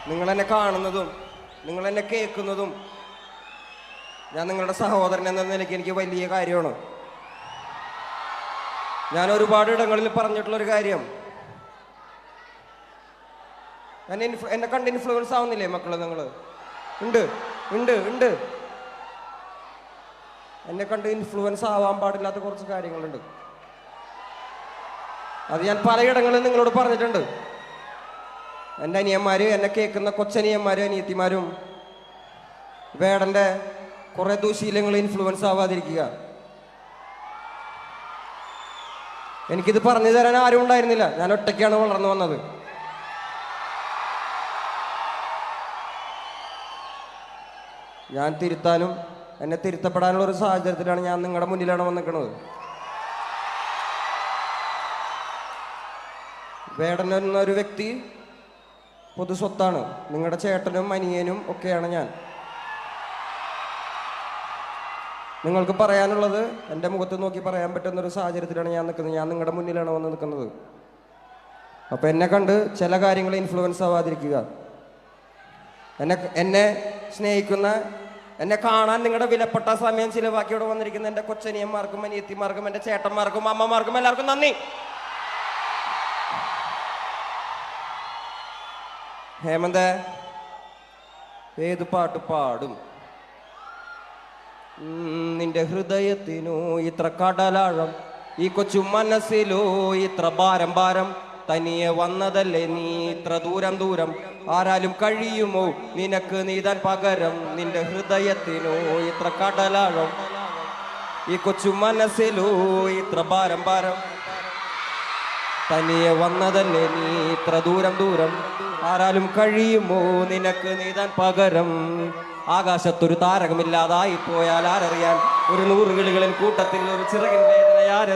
നിങ്ങളെന്നെ കാണുന്നതും നിങ്ങളെന്നെ കേൾക്കുന്നതും ഞാൻ നിങ്ങളുടെ സഹോദരൻ എന്ന നിലയ്ക്ക് എനിക്ക് വലിയ കാര്യമാണ്. ഞാൻ ഒരുപാട് ഇടങ്ങളിൽ പറഞ്ഞിട്ടുള്ളൊരു കാര്യം, എന്നെ കണ്ട് ഇൻഫ്ലുവൻസ് ആവുന്നില്ലേ മക്കള്? നിങ്ങൾ ഉണ്ട് ഉണ്ട് ഉണ്ട് എന്നെ കണ്ട് ഇൻഫ്ലുവൻസ് ആവാൻ പാടില്ലാത്ത കുറച്ച് കാര്യങ്ങളുണ്ട്. അത് ഞാൻ പലയിടങ്ങളിൽ നിങ്ങളോട് പറഞ്ഞിട്ടുണ്ട്. എൻ്റെ അനിയന്മാര്, എന്നെ കേൾക്കുന്ന കൊച്ചനിയന്മാരും അനിയത്തിമാരും വേടൻ്റെ കുറെ ദൂശീലങ്ങൾ ഇൻഫ്ലുവൻസ് ആവാതിരിക്കുക. എനിക്കിത് പറഞ്ഞു തരാൻ ആരും ഉണ്ടായിരുന്നില്ല. ഞാൻ ഒറ്റയ്ക്കാണ് വളർന്നു വന്നത്. ഞാൻ തിരുത്താനും എന്നെ തിരുത്തപ്പെടാനുള്ള ഒരു സാഹചര്യത്തിലാണ് ഞാൻ നിങ്ങളുടെ മുന്നിലാണ് വന്നിരിക്കുന്നത്. വേടൻ എന്നൊരു വ്യക്തി പൊതു സ്വത്താണ്. നിങ്ങളുടെ ചേട്ടനും അനിയനും ഒക്കെയാണ് ഞാൻ. നിങ്ങൾക്ക് പറയാനുള്ളത് എൻ്റെ മുഖത്ത് നോക്കി പറയാൻ പറ്റുന്നൊരു സാഹചര്യത്തിലാണ് ഞാൻ നിൽക്കുന്നത്. ഞാൻ നിങ്ങളുടെ മുന്നിലാണ് വന്ന് നിൽക്കുന്നത്. അപ്പം എന്നെ കണ്ട് ചില കാര്യങ്ങൾ ഇൻഫ്ലുവൻസ് ആവാതിരിക്കുക. എന്നെ സ്നേഹിക്കുന്ന, എന്നെ കാണാൻ നിങ്ങളുടെ വിലപ്പെട്ട സമയം ചിലവാക്കി ഇവിടെ വന്നിരിക്കുന്ന എൻ്റെ കൊച്ചനിയന്മാർക്കും അനിയത്തിമാർക്കും എൻ്റെ ചേട്ടന്മാർക്കും അമ്മമാർക്കും എല്ലാവർക്കും നന്ദി. ഹേമന്ത ഏത് പാട്ട് പാടും? നിന്റെ ഹൃദയത്തിനോ ഇത്ര കടലാഴം, ഈ കൊച്ചു മനസ്സിലോ ഇത്ര ഭാരം ഭാരം, തനിയെ വന്നതല്ലേ നീ ഇത്ര ദൂരം ദൂരം, ആരാലും കഴിയുമോ നിനക്ക് നീതാൻ പകരം? നിന്റെ ഹൃദയത്തിനോ ഇത്ര കടലാഴം, ഈ കൊച്ചു മനസ്സിലോ ഇത്ര ഭാരം ഭാരം, തനിയെ വന്നതല്ലേ നീ ഇത്ര ദൂരം ദൂരം, ആരാലും കഴിയുമോ നിനക്ക് നീതാൻ പകരം? ആകാശത്തൊരു താരകമില്ലാതായി പോയാൽ ആരറിയാൻ? ഒരു 100 കിളികളിൻ കൂട്ടത്തിൽ ഒരു ചിറകിൻ വേദന